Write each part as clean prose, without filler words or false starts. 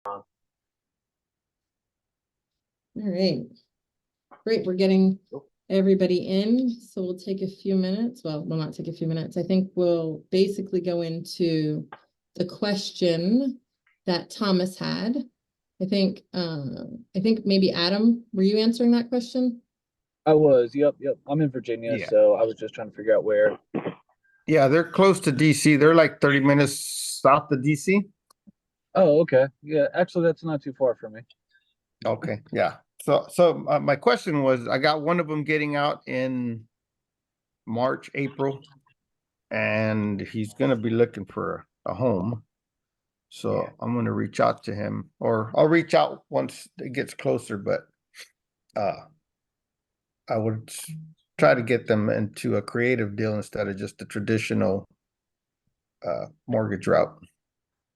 All right. Great. We're getting everybody in. So we'll take a few minutes. Well, we'll not take a few minutes. I think we'll basically go into the question that Thomas had. I think maybe Adam, were you answering that question? I was. Yep. I'm in Virginia, Yeah. so I was just trying to figure out where. Yeah, they're close to DC. They're like 30 minutes south of DC. Oh, okay. Yeah, actually, that's not too far from me. Okay, yeah. So my question was, I got one of them getting out in March, April, and he's gonna be looking for a home. So I'm gonna reach out to him, or I'll reach out once it gets closer, but I would try to get them into a creative deal instead of just the traditional mortgage route.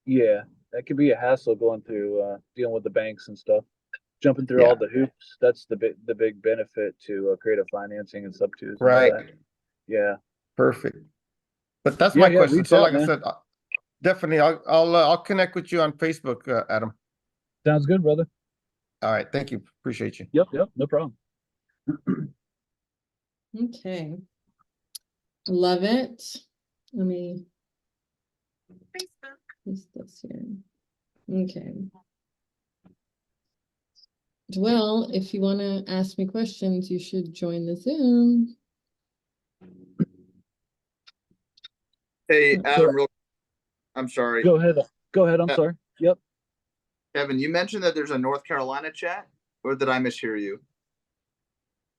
Yeah, that could be a hassle going through dealing with the banks and stuff. Jumping through Yeah. all the hoops. That's the big benefit to creative financing and sub-twos and all Right. that. Yeah. Perfect. But that's Yeah, my yeah, question. reach So out, like I man. said, definitely I'll connect with you on Facebook, Adam. Sounds good, brother. All right. Thank you. Appreciate you. Yep, no problem. Okay. Love it. Let me paste this here. Okay. Well, if you want to ask me questions, you should join the Zoom. Hey, Oh. Adam, I'm sorry. Go ahead. I'm sorry. Yep. Kevin, you mentioned that there's a North Carolina chat, or did I mishear you?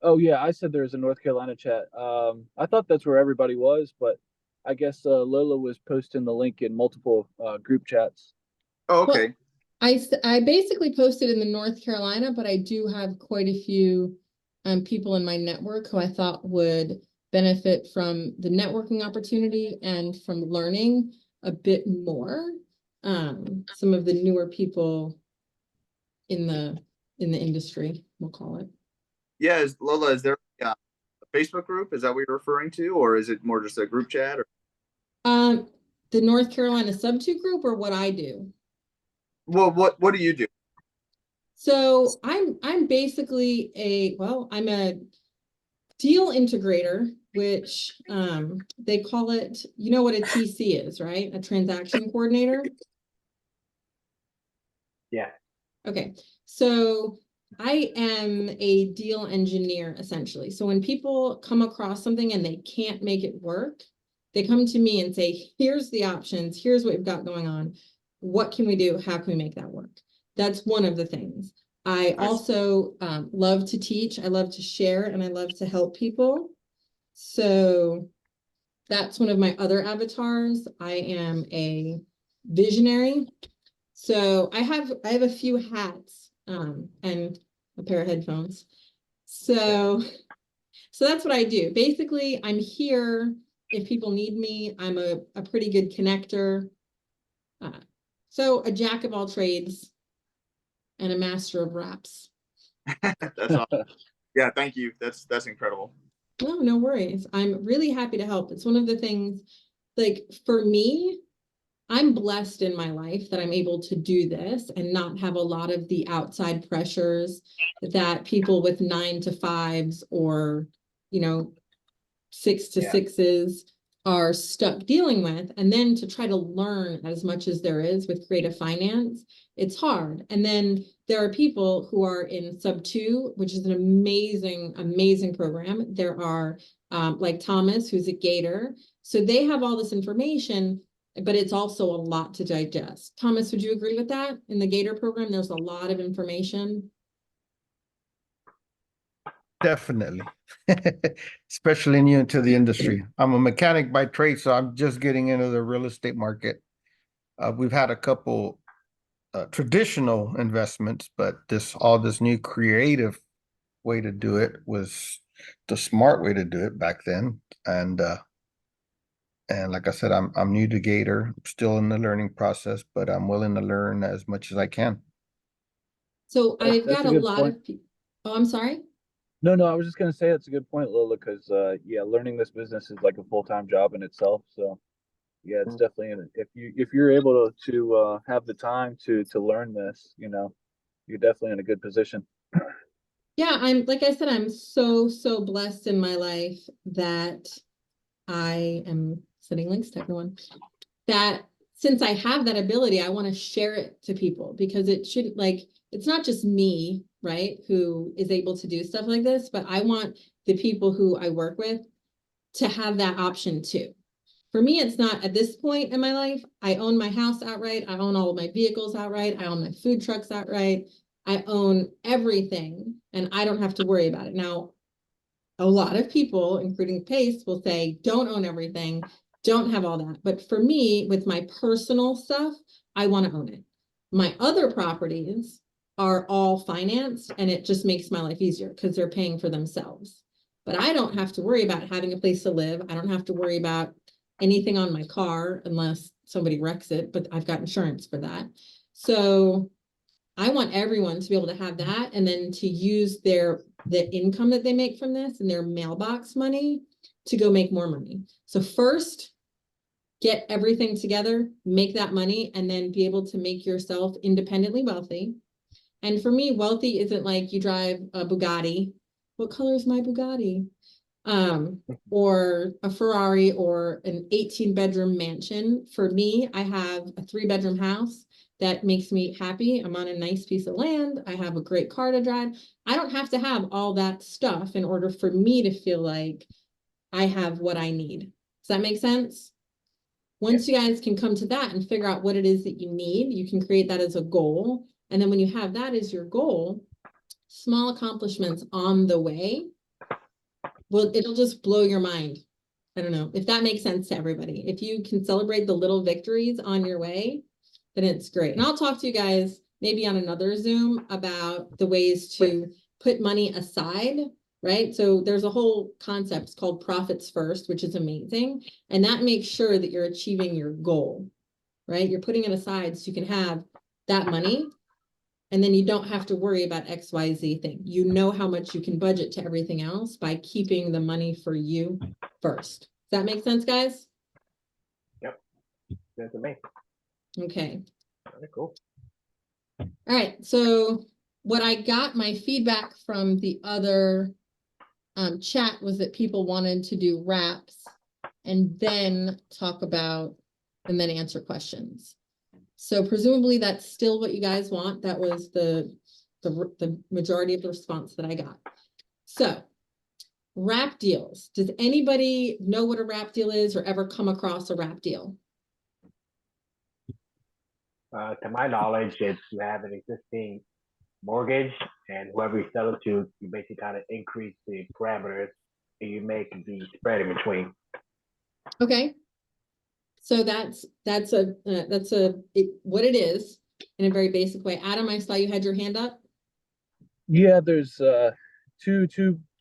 Oh yeah, I said there's a North Carolina chat. I thought that's where everybody was, but I guess Lola was posting the link in multiple group chats. Oh, okay. Well, I basically posted in the North Carolina, but I do have quite a few people in my network who I thought would benefit from the networking opportunity and from learning a bit more. Some of the newer people in the industry, we'll call it. Yeah, Lola, is there a Facebook group? Is that what you're referring to, or is it more just a group chat? Or The North Carolina Sub2 group, or what I do? well, what do you do? So I'm basically I'm a deal integrator, which they call it, you know what a TC is, right? A transaction coordinator. Yeah. Okay. So I am a deal engineer essentially. So when people come across something and they can't make it work, they come to me and say, here's the options, here's what we've got going on. What can we do? How can we make that work? That's one of the things. I also love to teach. I love to share and I love to help people. So that's one of my other avatars. I am a visionary. So I have a few hats and a pair of headphones. So that's what I do. Basically, I'm here if people need me. I'm a pretty good connector. So a jack of all trades and a master of raps. That's awesome. Yeah, thank you. That's incredible. No worries. I'm really happy to help. It's one of the things, like for me, I'm blessed in my life that I'm able to do this and not have a lot of the outside pressures that people with 9 to 5s or, 6 to 6s are stuck dealing with. And then to try to learn as much as there is with creative finance, it's hard. And then there are people who are in Sub2, which is an amazing, amazing program. There are like Thomas, who's at Gator. So they have all this information, but it's also a lot to digest. Thomas, would you agree with that? In the Gator program, there's a lot of information. Definitely. Especially new into the industry. I'm a mechanic by trade, so I'm just getting into the real estate market. We've had a couple traditional investments, but all this new creative way to do it was the smart way to do it back then. And like I said, I'm new to Gator. I'm still in the learning process, but I'm willing to learn as much as I can. So I've got a lot of people. Oh, I'm sorry. No, I was just gonna say that's a good point, Lola, because learning this business is like a full-time job in itself. So yeah, it's definitely if you're able to have the time to learn this, you're definitely in a good position. Yeah, like I said, I'm so blessed in my life that I am sending links to everyone. That since I have that ability, I want to share it to people because it shouldn't it's not just me, right, who is able to do stuff like this, but I want the people who I work with to have that option too. For me, it's not at this point in my life. I own my house outright. I own all of my vehicles outright. I own my food trucks outright. I own everything and I don't have to worry about it. Now, a lot of people, including Pace, will say, don't own everything, don't have all that. But for me, with my personal stuff, I want to own it. My other properties are all financed and it just makes my life easier because they're paying for themselves. But I don't have to worry about having a place to live. I don't have to worry about anything on my car unless somebody wrecks it, but I've got insurance for that. So I want everyone to be able to have that and then to use the income that they make from this and their mailbox money to go make more money. So first, get everything together, make that money, and then be able to make yourself independently wealthy. And for me, wealthy isn't like you drive a Bugatti. What color is my Bugatti? Or a Ferrari or an 18-bedroom mansion. For me, I have a 3-bedroom house that makes me happy. I'm on a nice piece of land. I have a great car to drive. I don't have to have all that stuff in order for me to feel like I have what I need. Does that make sense? Once you guys can come to that and figure out what it is that you need, you can create that as a goal. And then when you have that as your goal, small accomplishments on the way, well, it'll just blow your mind. I don't know if that makes sense to everybody. If you can celebrate the little victories on your way, then it's great. And I'll talk to you guys maybe on another Zoom about the ways to put money aside, right? So there's a whole concept called profits first, which is amazing. And that makes sure that you're achieving your goal, right? You're putting it aside so you can have that money. And then you don't have to worry about XYZ thing. You know how much you can budget to everything else by keeping the money for you first. Does that make sense, guys? Yep. That's amazing. Okay. Very cool. All right. So what I got my feedback from the other chat was that people wanted to do wraps and then talk about and then answer questions. So presumably that's still what you guys want. That was the majority of the response that I got. So wrap deals. Does anybody know what a wrap deal is or ever come across a wrap deal? To my knowledge, it's you have an existing mortgage, and whoever you sell it to, you basically kind of increase the parameters, and you make the spread in between. Okay. So that's what it is in a very basic way. Adam, I saw you had your hand up. Yeah, there's two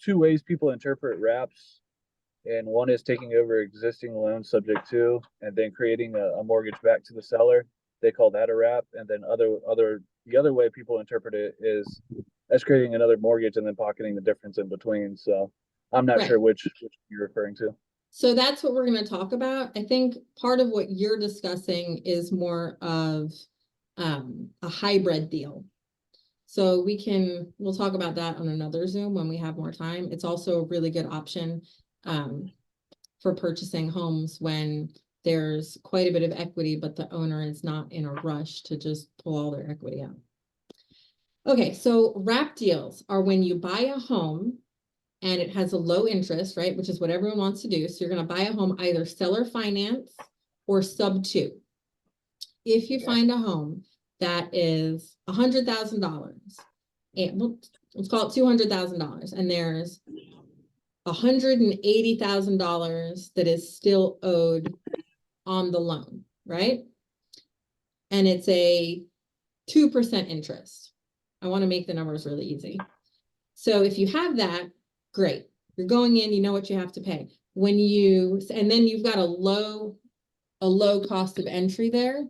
ways people interpret wraps, and one is taking over existing loans subject to, and then creating a mortgage back to the seller. They call that a wrap, and then the other way people interpret it is as creating another mortgage and then pocketing the difference in between. So I'm not sure which you're referring to. So that's what we're going to talk about. I think part of what you're discussing is more of a hybrid deal. So we'll talk about that on another Zoom when we have more time. It's also a really good option for purchasing homes when there's quite a bit of equity, but the owner is not in a rush to just pull all their equity out. Okay, so wrap deals are when you buy a home and it has a low interest, right? Which is what everyone wants to do. So you're going to buy a home either seller finance or sub 2. If you find a home that is $100,000, and let's call it $200,000, and there's $180,000 that is still owed on the loan, right? And it's a 2% interest. I want to make the numbers really easy. So if you have that, great. You're going in, you know what you have to pay. And then you've got a low cost of entry there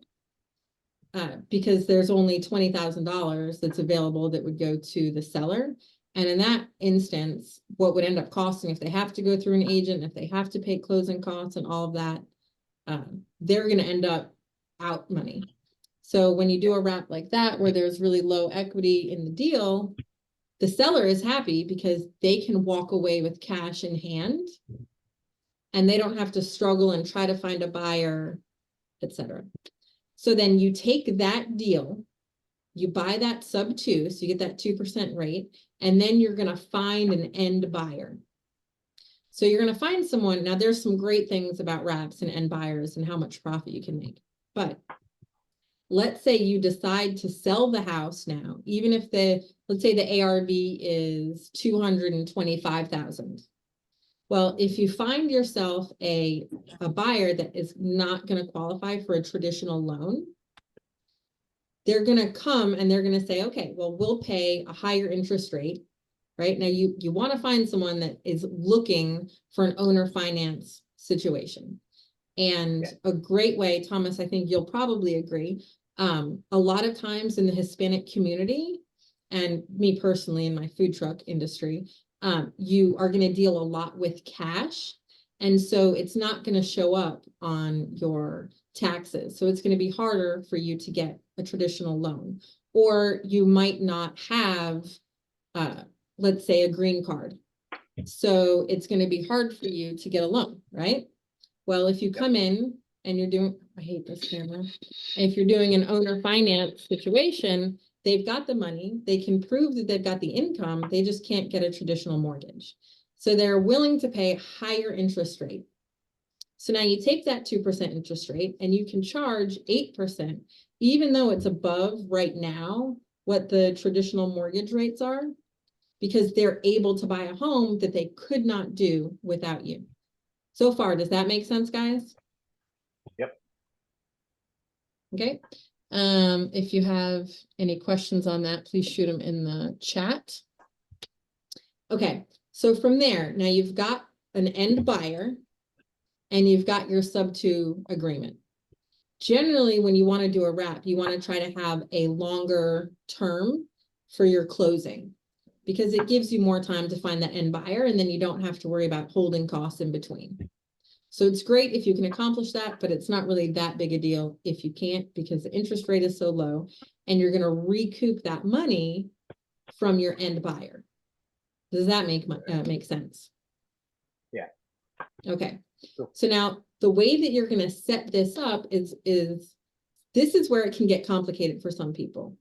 because there's only $20,000 that's available that would go to the seller. And in that instance, what would end up costing if they have to go through an agent, if they have to pay closing costs and all of that, they're gonna end up out money. So when you do a wrap like that, where there's really low equity in the deal, the seller is happy because they can walk away with cash in hand. And they don't have to struggle and try to find a buyer, etc. So then you take that deal, you buy that sub 2, so you get that 2% rate, and then you're gonna find an end buyer. So you're gonna find someone, now there's some great things about wraps and end buyers and how much profit you can make. But let's say you decide to sell the house now, even if let's say the ARV is 225,000. Well, if you find yourself a buyer that is not going to qualify for a traditional loan, they're going to come and they're going to say, okay, well, we'll pay a higher interest rate, right? Now you want to find someone that is looking for an owner finance situation. And a great way, Thomas, I think you'll probably agree, a lot of times in the Hispanic community, and me personally in my food truck industry, you are going to deal a lot with cash. And so it's not going to show up on your taxes. So it's going to be harder for you to get a traditional loan. Or you might not have, let's say, a green card. So it's going to be hard for you to get a loan, right? Well, if you come in and you're doing, I hate this camera. If you're doing an owner finance situation, they've got the money, they can prove that they've got the income, they just can't get a traditional mortgage. So they're willing to pay higher interest rate. So now you take that 2% interest rate and you can charge 8%, even though it's above right now what the traditional mortgage rates are, because they're able to buy a home that they could not do without you. So far, does that make sense, guys? Yep. Okay. If you have any questions on that, please shoot them in the chat. Okay, so from there, now you've got an end buyer and you've got your sub 2 agreement. Generally, when you want to do a wrap, you want to try to have a longer term for your closing because it gives you more time to find that end buyer and then you don't have to worry about holding costs in between. So it's great if you can accomplish that, but it's not really that big a deal if you can't because the interest rate is so low and you're going to recoup that money from your end buyer. Does that make sense? Yeah. Okay. Cool. So now the way that you're going to set this up is this is where it can get complicated for some people.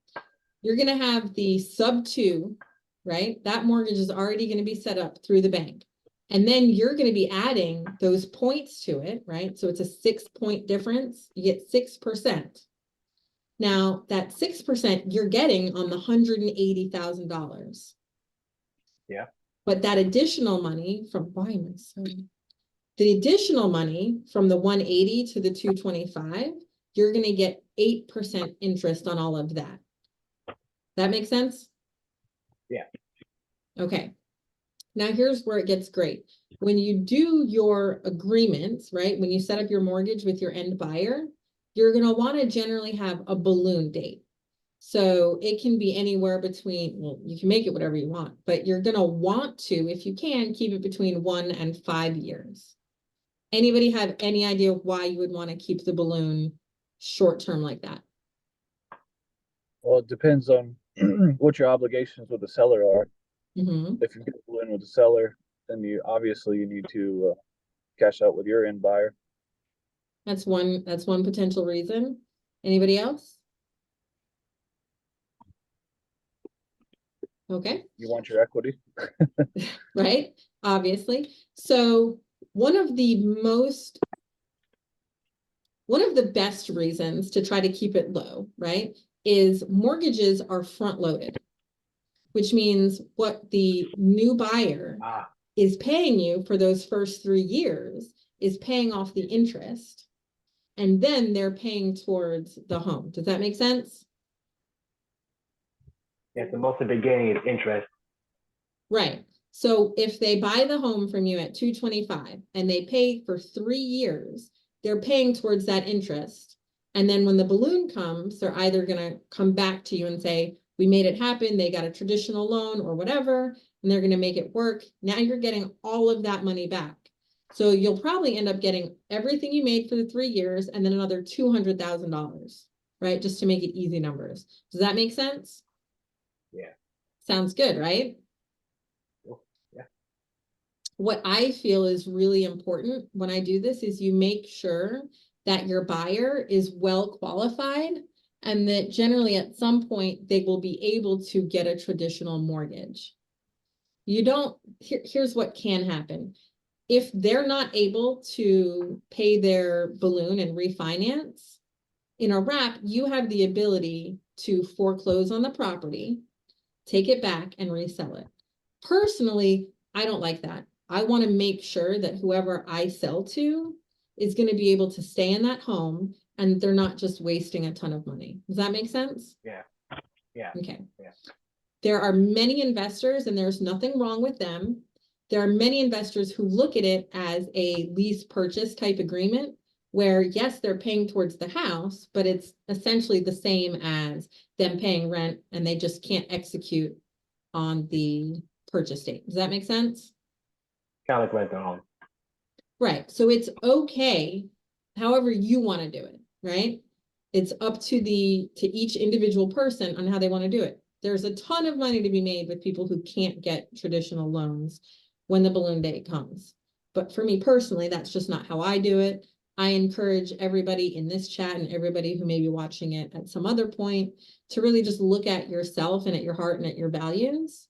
You're going to have the sub 2, right? That mortgage is already going to be set up through the bank. And then you're going to be adding those points to it, right? So it's a 6-point difference. You get 6%. Now that 6% you're getting on the $180,000. Yeah. But that additional money from, why am I so? The additional money from the 180 to the 225, you're going to get 8% interest on all of that. That makes sense? Yeah. Okay. Now here's where it gets great. When you do your agreements, right? When you set up your mortgage with your end buyer, you're going to want to generally have a balloon date. So it can be anywhere between, well, you can make it whatever you want, but you're going to want to, if you can, keep it between 1 and 5 years. Anybody have any idea why you would want to keep the balloon short term like that? Well, it depends on what your obligations with the seller are. Mm-hmm. If you get a balloon with the seller, then you need to cash out with your end buyer. That's one potential reason. Anybody else? Okay. You want your equity. Right? Obviously. So one of the best reasons to try to keep it low, right, is mortgages are front loaded, which means what the new buyer is paying you for those first 3 years is paying off the interest, and then they're paying towards the home. Does that make sense? Yeah, so most of the beginning is interest. Right. So if they buy the home from you at 225 and they pay for 3 years, they're paying towards that interest. And then when the balloon comes, they're either going to come back to you and say, we made it happen. They got a traditional loan or whatever, and they're going to make it work. Now you're getting all of that money back. So you'll probably end up getting everything you made for the 3 years and then another $200,000, right? Just to make it easy numbers. Does that make sense? Yeah. Sounds good, right? Yeah. What I feel is really important when I do this is you make sure that your buyer is well qualified and that generally at some point they will be able to get a traditional mortgage. You don't, here's what can happen. If they're not able to pay their balloon and refinance, in a wrap, you have the ability to foreclose on the property, take it back and resell it. Personally, I don't like that. I want to make sure that whoever I sell to is going to be able to stay in that home and they're not just wasting a ton of money. Does that make sense? Yeah. Yeah. Okay. Yeah. There are many investors, and there's nothing wrong with them. There are many investors who look at it as a lease purchase type agreement where, yes, they're paying towards the house, but it's essentially the same as them paying rent and they just can't execute on the purchase date. Does that make sense? Kind of like rent to own. Right. So it's okay, however you want to do it, right? It's up to each individual person on how they want to do it. There's a ton of money to be made with people who can't get traditional loans when the balloon date comes. But for me personally, that's just not how I do it. I encourage everybody in this chat and everybody who may be watching it at some other point to really just look at yourself and at your heart and at your values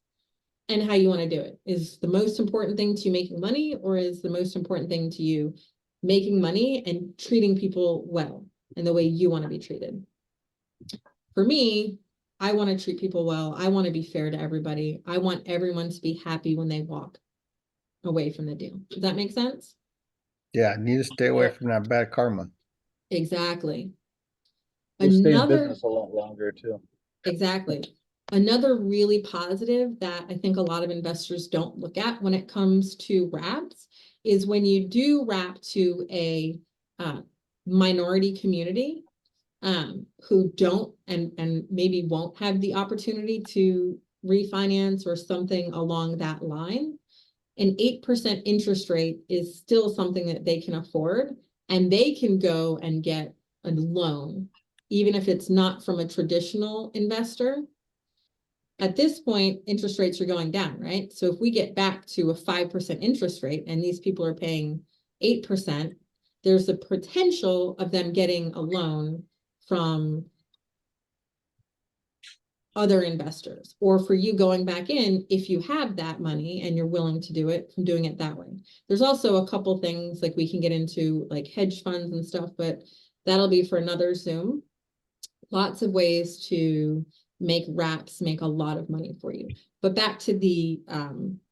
and how you want to do it. Is the most important thing to you making money, or is the most important thing to you making money and treating people well and the way you want to be treated? For me, I want to treat people well. I want to be fair to everybody. I want everyone to be happy when they walk away from the deal. Does that make sense? Yeah, need to stay away Yeah. from that bad karma. Exactly. You'll stay in Another, business a lot longer too. exactly. Another really positive that I think a lot of investors don't look at when it comes to wraps is when you do wrap to a minority community who don't and maybe won't have the opportunity to refinance or something along that line, an 8% interest rate is still something that they can afford, and they can go and get a loan, even if it's not from a traditional investor. At this point, interest rates are going down, right? So if we get back to a 5% interest rate and these people are paying 8%, there's a potential of them getting a loan from other investors, or for you going back in if you have that money and you're willing to do it, from doing it that way. There's also a couple things like we can get into like hedge funds and stuff, but that'll be for another Zoom. Lots of ways to make wraps make a lot of money for you. But back to the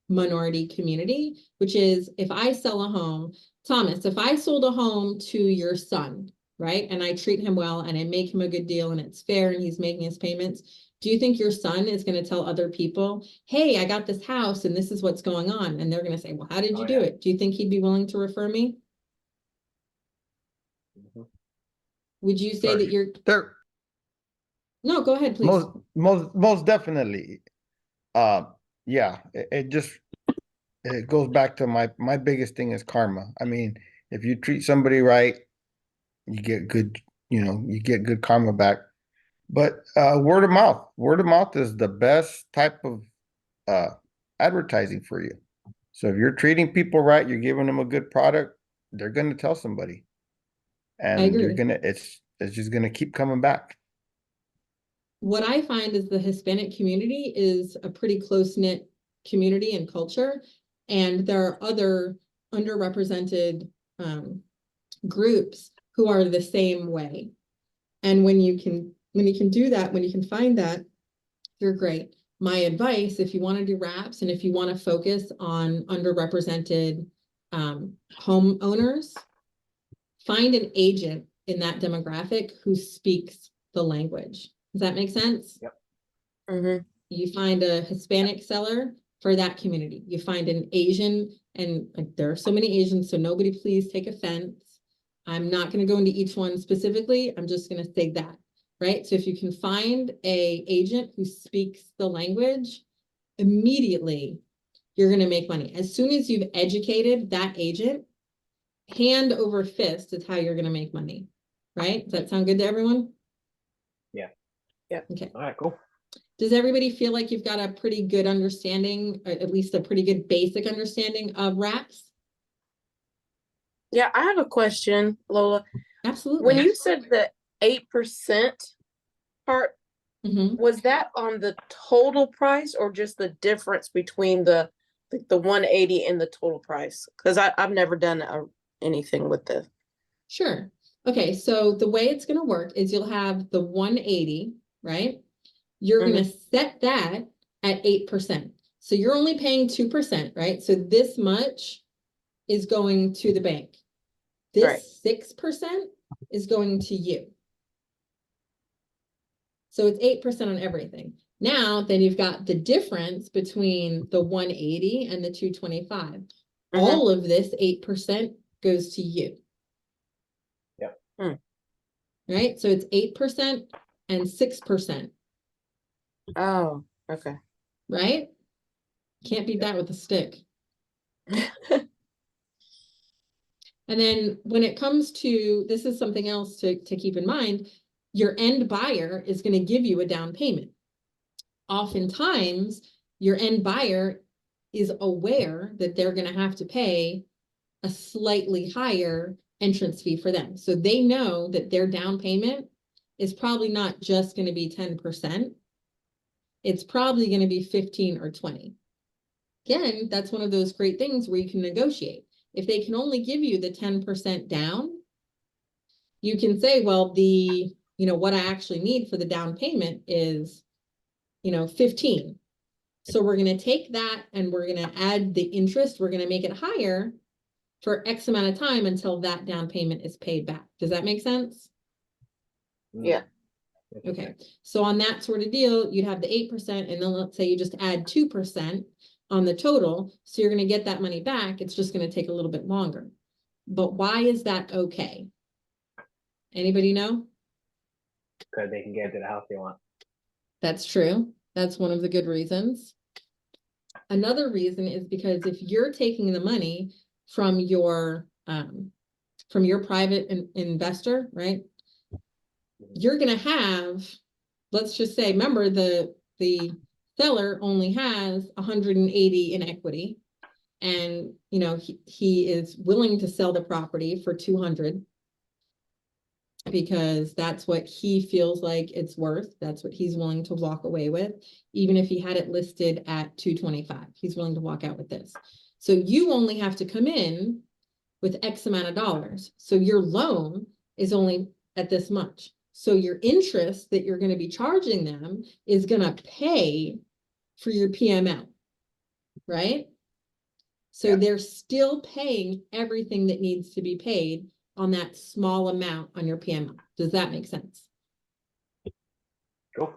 minority community, which is if I sell a home, Thomas, if I sold a home to your son, right, and I treat him well and I make him a good deal and it's fair and he's making his payments, do you think your son is going to tell other people, hey, I got this house and this is what's going on? And they're going to say, well, how did you do yeah. it? Do you think he'd be willing to refer me? Mhm. Would you say Sorry. that you're, There, no, go ahead, please. most definitely. Yeah, it just, it goes back to my biggest thing is karma. I mean, if you treat somebody right, you get good, you get good karma back. But word of mouth is the best type of advertising for you. So if you're treating people right, you're giving them a good product, they're gonna tell somebody. And you're agree. gonna, it's just gonna keep coming back. What I find is the Hispanic community is a pretty close-knit community and culture, and there are other underrepresented groups who are the same way. And when you can do that, when you can find that, you're great. My advice, if you want to do wraps and if you want to focus on underrepresented homeowners, find an agent in that demographic who speaks the language. Does that make sense? Yep. You find a Hispanic seller for that community. You find an Asian, and there are so many Asians, so nobody please take offense. I'm not going to go into each one specifically. I'm just going to say that, right? So if you can find a agent who speaks the language, immediately you're going to make money. As soon as you've educated that agent hand over fist is how you're gonna make money, right? Does that sound good to everyone? Okay. All right, cool. Does everybody feel like you've got a pretty good understanding, at least a pretty good basic understanding of wraps? Yeah, I have a question, Lola. Absolutely. When you said the 8% part, Mhm. was that on the total price or just the difference between the 180 and the total price? Because I've never done anything with this. Sure. Okay, so the way it's gonna work is you'll have the 180, right? You're gonna set that at 8%. So you're only paying 2%, right? So this much is going to the bank. Right. This 6% is going to you. So it's 8% on everything. Now, then you've got the difference between the 180 and the 225. All of this 8% goes to you. Yep. Right? So it's 8% and 6%, Oh, okay. right? Can't beat that with a stick. And then when it comes to, this is something else to keep in mind, your end buyer is going to give you a down payment. Oftentimes, your end buyer is aware that they're going to have to pay a slightly higher entrance fee for them. So they know that their down payment is probably not just going to be 10%. It's probably going to be 15 or 20. Again, that's one of those great things where you can negotiate. If they can only give you the 10% down, you can say, well, what I actually need for the down payment is, 15. So we're going to take that and we're going to add the interest. We're going to make it higher for X amount of time until that down payment is paid back. Does that make sense? Yeah. Okay. So on that sort of deal, you'd have the 8%, and then let's say you just add 2% on the total. So you're going to get that money back. It's just going to take a little bit longer. But why is that okay? Anybody know? Because they can get into the house they want. That's true. That's one of the good reasons. Another reason is because if you're taking the money from your private investor, right? You're gonna have, let's just say, remember the seller only has 180 in equity, and he is willing to sell the property for 200 because that's what he feels like it's worth. That's what he's willing to walk away with. Even if he had it listed at 225, he's willing to walk out with this. So you only have to come in with X amount of dollars. So your loan is only at this much. So your interest that you're going to be charging them is going to pay for your PML, right? So Yeah. they're still paying everything that needs to be paid on that small amount on your PML. Does that make sense? Cool.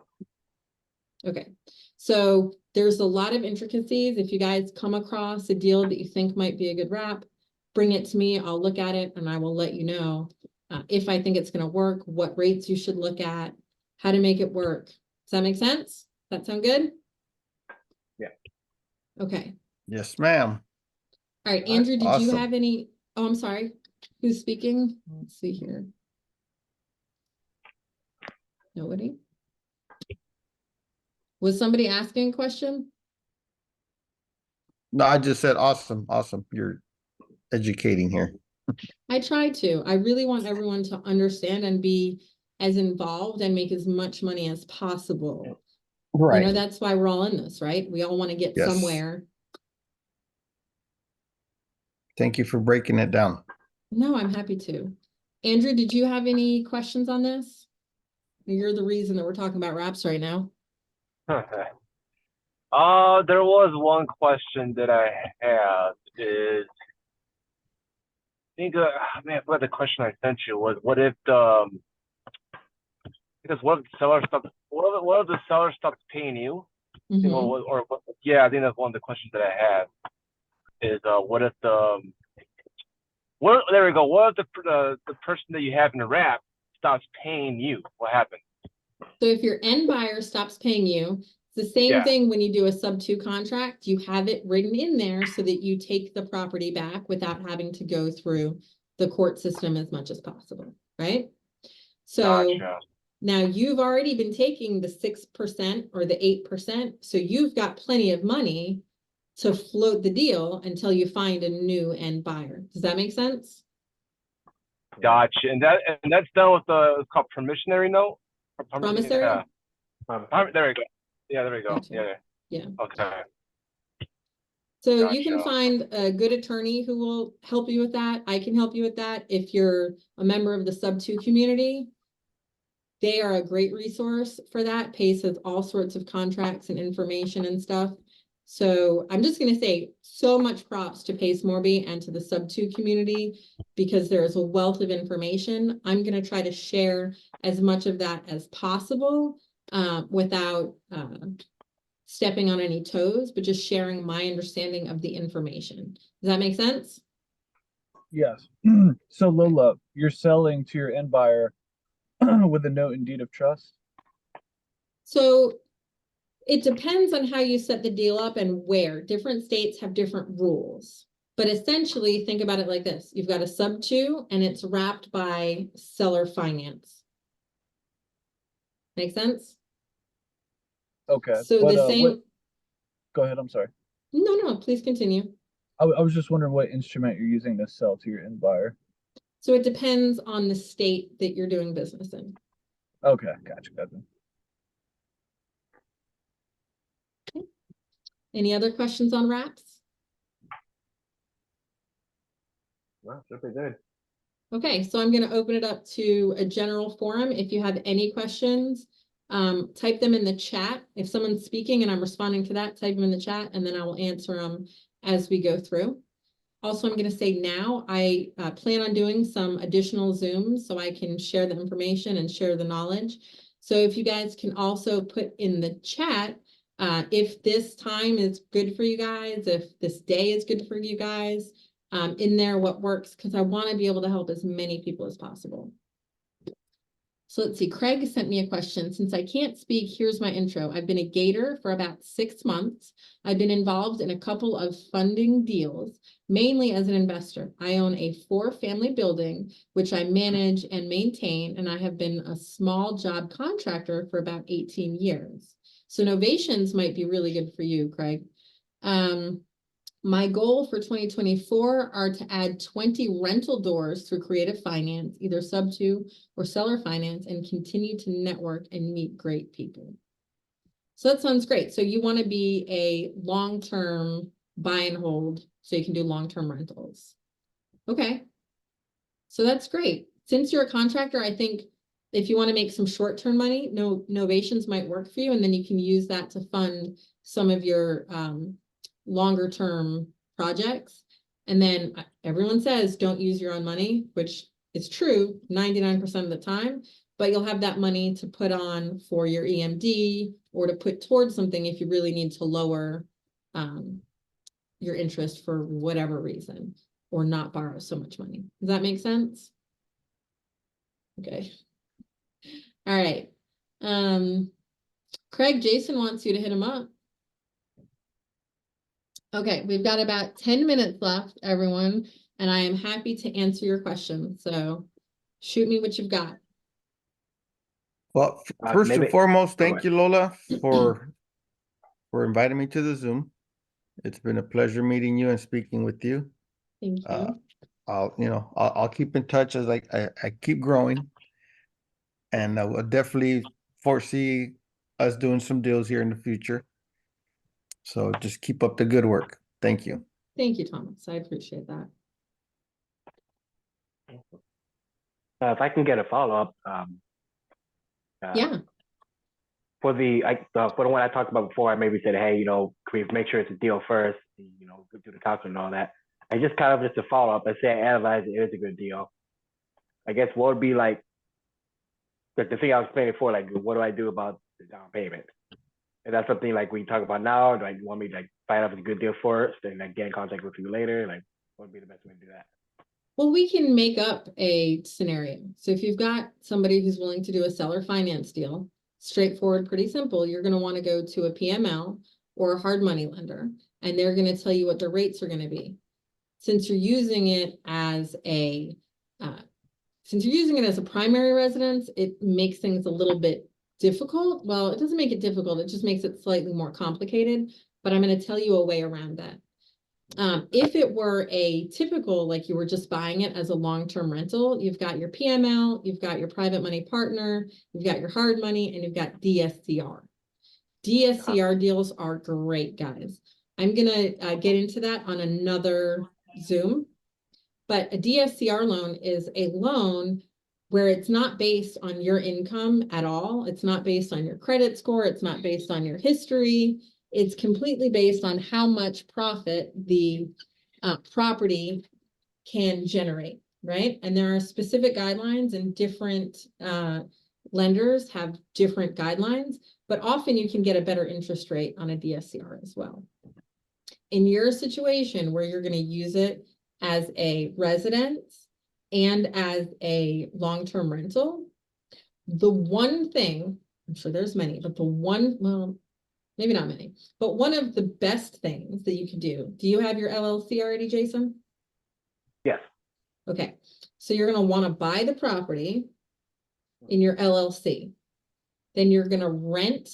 Okay. So there's a lot of intricacies. If you guys come across a deal that you think might be a good wrap, bring it to me. I'll look at it and I will let you know if I think it's going to work, what rates you should look at, how to make it work. Does that make sense? Does that sound good? Yeah. Okay. Yes, ma'am. All right, All right. Andrew, did you Awesome. have any? Oh, I'm sorry. Who's speaking? Let's see here. Nobody? Was somebody asking a question? No, I just said awesome, awesome. You're educating here. I try to. I really want everyone to understand and be as involved and make as much money as possible. That's why we're all in this, right? We all want to get Yes. somewhere. Thank you for breaking it down. No, I'm happy to. Andrew, did you have any questions on this? You're the reason that we're talking about wraps right now. There was one question that I had is, I think, man, I forgot the question I sent you was, what if because what if the seller stops paying you? I think, Mhm. yeah, I think that's one of the questions that I had is, what if there we go. What if the person that you have in the wrap stops paying you? What happens? So if your end buyer stops paying you, it's the same Yeah. thing when you do a sub-2 contract, you have it written in there so that you take the property back without having to go through the court system as much as possible, right? So Gotcha. now you've already been taking the 6% or the 8%, so you've got plenty of money to float the deal until you find a new end buyer. Does that make sense? Gotcha. And that's done with the, it's called promissory note? Or Promissory? Yeah. Um, There we go. Yeah, there we go. Gotcha. Yeah. Yeah. Okay. So you can Gotcha. find a good attorney who will help you with that. I can help you with that. If you're a member of the sub-2 community, they are a great resource for that. PACE has all sorts of contracts and information and stuff. So I'm just gonna say so much props to PACE Morby and to the sub-2 community because there's a wealth of information. I'm gonna try to share as much of that as possible without stepping on any toes, but just sharing my understanding of the information. Does that make sense? Yes. So Lola, you're selling to your end buyer with a note and deed of trust? So it depends on how you set the deal up and where. Different states have different rules. But essentially, think about it like this. You've got a sub-2 and it's wrapped by seller finance. Make sense? Okay. So but, the same, go ahead, I'm sorry. no, please continue. I was just wondering what instrument you're using to sell to your end buyer. So it depends on the state that you're doing business in. Okay, gotcha. Any other questions on wraps? well, super good. Okay, so I'm gonna open it up to a general forum. If you have any questions, type them in the chat. If someone's speaking and I'm responding to that, type them in the chat and then I will answer them as we go through. Also, I'm gonna say now, I plan on doing some additional Zooms so I can share the information and share the knowledge. So if you guys can also put in the chat, if this time is good for you guys, if this day is good for you guys, in there what works, because I want to be able to help as many people as possible. So let's see, Craig sent me a question. Since I can't speak, here's my intro. I've been a Gator for about 6 months. I've been involved in a couple of funding deals, mainly as an investor. I own a 4-family building, which I manage and maintain, and I have been a small job contractor for about 18 years. So novations might be really good for you, Craig. My goal for 2024 are to add 20 rental doors through creative finance, either sub-2 or seller finance, and continue to network and meet great people. So that sounds great. So you want to be a long-term buy and hold so you can do long-term rentals. Okay. So that's great. Since you're a contractor, I think if you want to make some short-term money, novations might work for you, and then you can use that to fund some of your longer term projects. And then everyone says don't use your own money, which is true 99% of the time, but you'll have that money to put on for your EMD or to put towards something if you really need to lower your interest for whatever reason, or not borrow so much money. Does that make sense? Okay. All right. Craig, Jason wants you to hit him up. Okay, we've got about 10 minutes left, everyone, and I am happy to answer your questions. So shoot me what you've got. Well, first and Maybe- foremost, go thank you, Lola, for inviting me to the Zoom. It's been a pleasure meeting you and speaking with you. Thank you. I'll keep in touch as I keep growing. And I will definitely foresee us doing some deals here in the future. So just keep up the good work. Thank you. Thank you, Thomas. I appreciate that. If I can get a follow-up, Yeah. for the one I talked about before, I maybe said, hey, can we make sure it's a deal first, go through the council and all that. I just kind of just a follow-up. I say I analyze it is a good deal. I guess what would be like the thing I was planning for, like, what do I do about the down payment? And that's something like we talk about now. Do you want me to find out if it's a good deal first and get in contact with you later? Like, what would be the best way to do that? Well, we can make up a scenario. So if you've got somebody who's willing to do a seller finance deal, straightforward, pretty simple, you're going to want to go to a PML or a hard money lender, and they're going to tell you what the rates are going to be. Since you're using it as a Since you're using it as a primary residence, it makes things a little bit difficult. Well, it doesn't make it difficult, it just makes it slightly more complicated, but I'm gonna tell you a way around that. If it were a typical, like you were just buying it as a long-term rental, you've got your PML, you've got your private money partner, you've got your hard money, and you've got DSCR. DSCR deals are great, guys. I'm gonna get into that on another Zoom. But a DSCR loan is a loan where it's not based on your income at all. It's not based on your credit score. It's not based on your history. It's completely based on how much profit the property can generate, right? And there are specific guidelines, and different lenders have different guidelines, but often you can get a better interest rate on a DSCR as well. In your situation where you're going to use it as a residence and as a long-term rental, the one thing, I'm sure there's many, but the one, well, maybe not many, but one of the best things that you can do you have your LLC already, Jason? Yes. Okay, so you're gonna wanna buy the property in your LLC. Then you're gonna rent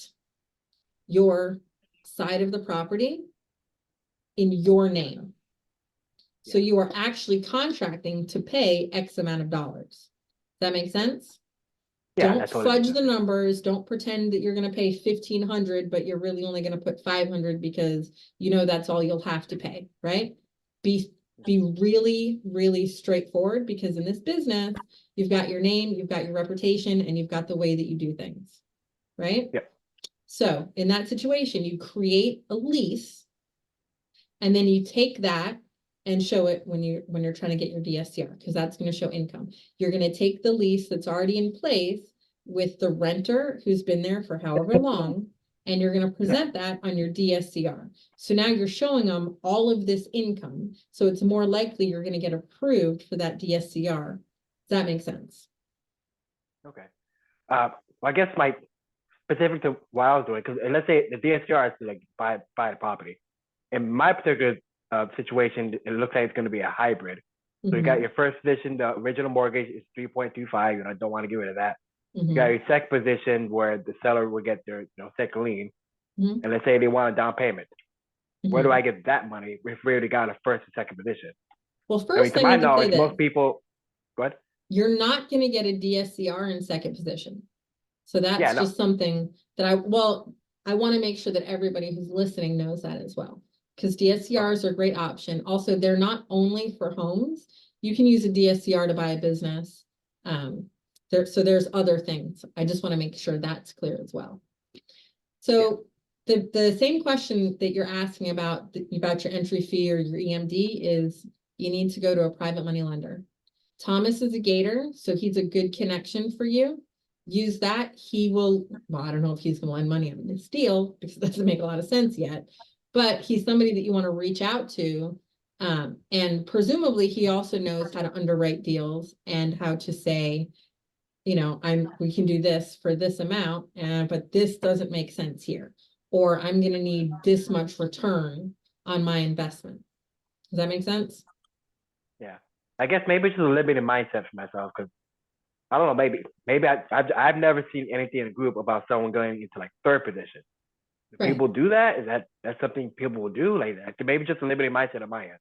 your side of the property in your name. So you are actually contracting to pay X amount of dollars. Does that make sense? Yeah, Don't that totally makes fudge the numbers. Don't pretend that you're gonna pay 1,500, but you're really only gonna put 500 because you know that's all you'll have to pay, right? Be really, really straightforward, because in this business, you've got your name, you've got your reputation, and you've got the way that you do things, right? Yep. So in that situation, you create a lease, and then you take that and show it when you're trying to get your DSCR, because that's going to show income. You're going to take the lease that's already in place with the renter who's been there for however long, and you're going to present that on your DSCR. So now you're showing them all of this income. So it's more likely you're going to get approved for that DSCR. Does that make sense? Okay. Well, I guess my specific to what I was doing, because let's say the DSCR is to like buy the property. In my particular situation, it looks like it's going to be a hybrid. So you got your first position, the original mortgage is 3.25, and I don't want to get rid of that. You got your second position where the seller will get their second lien, and let's say they want a down payment. Where do I get that money if we already got a first and second position? Well, I first mean, to I my need to say knowledge, this. most people, what? You're not going to get a DSCR in second position. So that's Yeah, no. just something that I want to make sure that everybody who's listening knows that as well. Because DSCRs are a great option. Also, they're not only for homes. You can use a DSCR to buy a business. So there's other things. I just want to make sure that's clear as well. So the same question that you're asking about your entry fee or your EMD is you need to go to a private money lender. Thomas is a Gator, so he's a good connection for you. Use that. He will, well, I don't know if he's gonna lend money on this deal because it doesn't make a lot of sense yet, but he's somebody that you want to reach out to. And presumably he also knows how to underwrite deals and how to say, we can do this for this amount, but this doesn't make sense here. Or I'm gonna need this much return on my investment. Does that make sense? Yeah, I guess maybe it's just a limited mindset for myself, because I don't know, maybe I've never seen anything in a group about someone going into like third position. Do Right. people do that? Is that's something people will do like that? Maybe just a limited mindset on my end.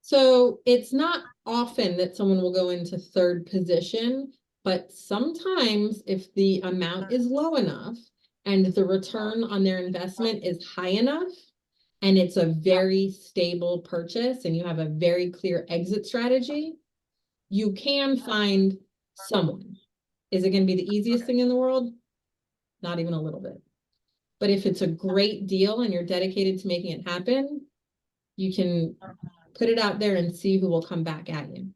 So it's not often that someone will go into third position, but sometimes if the amount is low enough and the return on their investment is high enough, and it's a very stable purchase and you have a very clear exit strategy, you can find someone. Is it going to be the easiest thing in the world? Not even a little bit. But if it's a great deal and you're dedicated to making it happen, you can put it out there and see who will come back at you. Does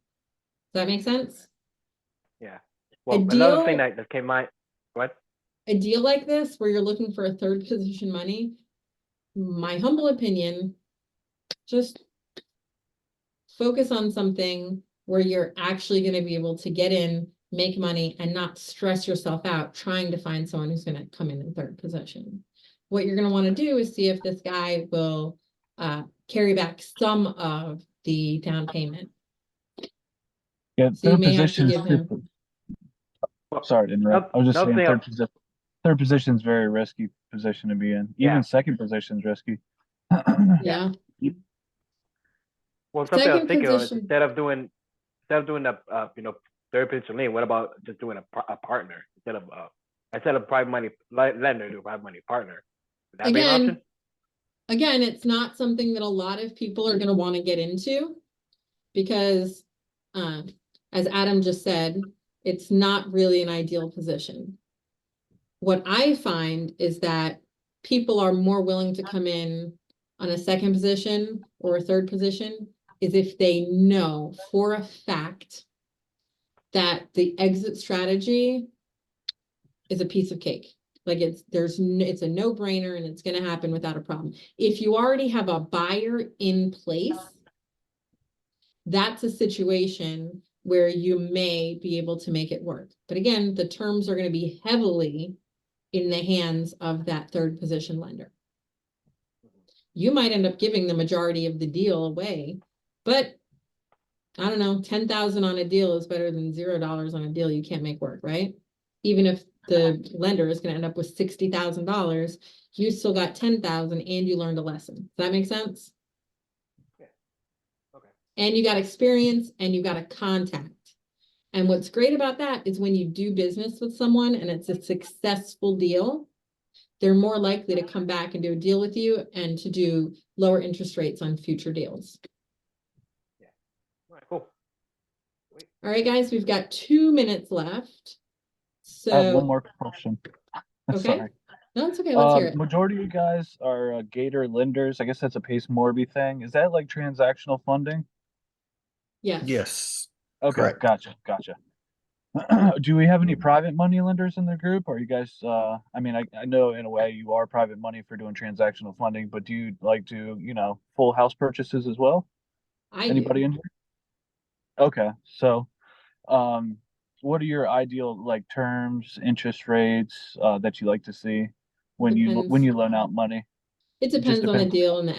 that make sense? Yeah. Well, A another thing deal- that came my what? A deal like this where you're looking for a third position money, my humble opinion, just focus on something where you're actually going to be able to get in, make money, and not stress yourself out trying to find someone who's going to come in third position. What you're going to want to do is see if this guy will carry back some of the down payment. Yeah, So you third may have to position is give him, typically- sorry to interrupt. I was just Another saying thing third position is very risky position to be in. Yeah. Even second position is risky. yeah. Well, something I was Second thinking of is position, instead of doing a you know, third position lane, what about just doing a partner instead of private money lender, do a private money partner? Would that be an option? again, it's not something that a lot of people are gonna wanna get into. Because, as Adam just said, it's not really an ideal position. What I find is that people are more willing to come in on a second position or a third position is if they know for a fact that the exit strategy is a piece of cake. Like it's a no-brainer and it's gonna happen without a problem. If you already have a buyer in place, that's a situation where you may be able to make it work. But again, the terms are gonna be heavily in the hands of that third position lender. You might end up giving the majority of the deal away, but I don't know, 10,000 on a deal is better than $0 on a deal you can't make work, right? Even if the lender is gonna end up with $60,000, you still got 10,000 and you learned a lesson. Does that make sense? Okay. And you got experience and you got a contact. And what's great about that is when you do business with someone and it's a successful deal, they're more likely to come back and do a deal with you and to do lower interest rates on future deals. All right, cool. All right, guys, we've got 2 minutes left. I have one So, more question. okay, Sorry. no, it's okay, let's hear it. Majority of you guys are Gator lenders. I guess that's a Pace Morby thing. Is that like transactional funding? Yes. Yes, Okay, correct. gotcha. Do we have any private money lenders in the group? Or you guys, I mean, I know in a way you are private money for doing transactional funding, but do you like to, full house purchases as well? I Anybody do. in here? Okay, so, what are your ideal like terms, interest rates, that you like to see when Depends. you loan out money? It It just depends on the depends. deal and the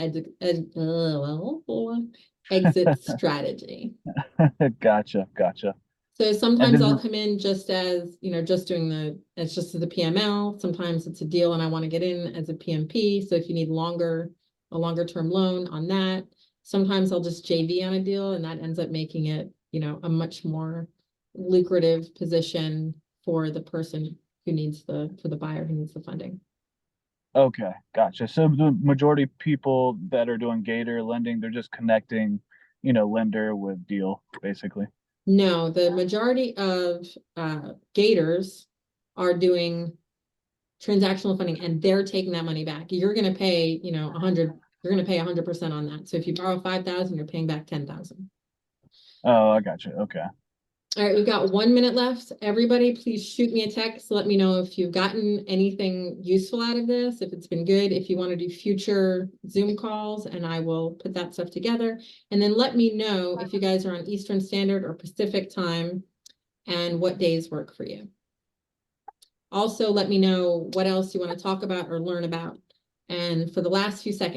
exit strategy. Gotcha. So And sometimes then, I'll come in just as, just doing it's just the PML. Sometimes it's a deal and I want to get in as a PMP. So if you need a longer term loan on that, sometimes I'll just JV on a deal and that ends up making it, a much more lucrative position for the person who needs for the buyer who needs the funding. okay, gotcha. So the majority of people that are doing Gator lending, they're just connecting, lender with deal, basically. No, the majority of Gators are doing transactional funding and they're taking that money back. You're gonna pay, 100, you're gonna pay 100% on that. So if you borrow 5,000, you're paying back 10,000. Oh, I gotcha. Okay. All right, we've got 1 minute left. Everybody, please shoot me a text. Let me know if you've gotten anything useful out of this, if it's been good, if you want to do future Zoom calls, and I will put that stuff together. And then let me know if you guys are on Eastern Standard or Pacific time and what days work for you. Also, let me know what else you want to talk about or learn about. And for the last few seconds,